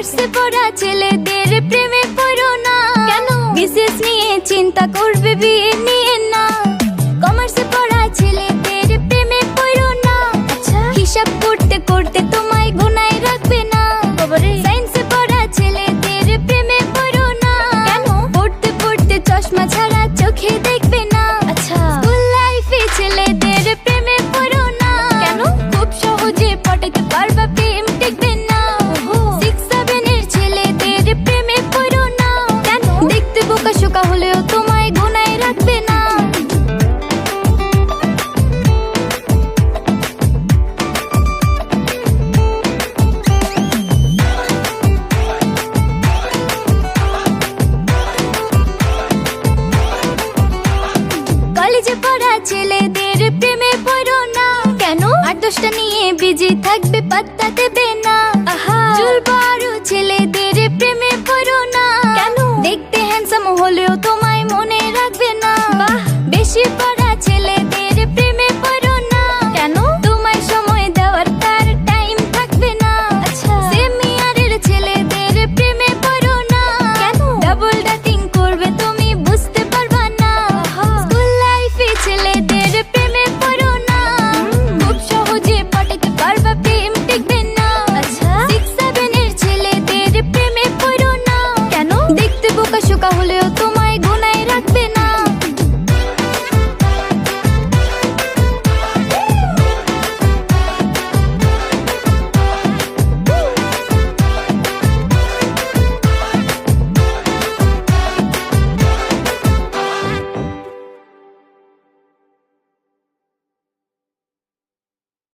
আর্টসে পড়া ছেলেদের প্রেমে পড়ো না। কেন? বিশেষ নিয়ে চিন্তা করবে, বিয়ে নিয়ে না। কমার্সে পড়া ছেলেদের প্রেমে পড়ো না। আচ্ছা, হিসাব করতে করতে তোমায় গুনায় রাখবে না। সায়েন্সে পড়া ছেলেদের প্রেমে পড়ো না। কেন? পড়তে পড়তে চশমা ছাড়া চোখে দেখবে না। আচ্ছা, স্কুল লাইফে ছেলেদের প্রেমে পড়ো না। কেন? খুব সহজে পটাতে পারবা, প্রেম টিকবে না। 6-7 এর ছেলেদের প্রেমে পড়ো না। কেন? দেখতে বোকা শোকা হলেও তোমায় গুনায় রাখবে না। কলেজে পড়া ছেলেদের প্রেমে পড়ো না। কেন? 8-10টা নিয়ে বিজি থাকবে, পাত্তা দেবে না। চুল বড় ছেলেদের প্রেমে পড়ো না। কেন? দেখতে হ্যান্ডসাম হলেও তোমায় মনে রাখবে না। বেশি পড়া ছেলেদের প্রেমে পড়ো না। কেন? তোমায় সময় দেওয়ার তার টাইম থাকবে না। আচ্ছা, সেম ইয়ারের ছেলেদের প্রেমে পড়ো না। কেন? ডাবল ডাটিং করবে, তুমি বুঝতে পারবা না। স্কুল লাইফে ছেলেদের প্রেমে পড়ো না। খুব সহজে পটাতে পারবা, প্রেম টিকবে না। আচ্ছা, 6-7 এর ছেলেদের প্রেমে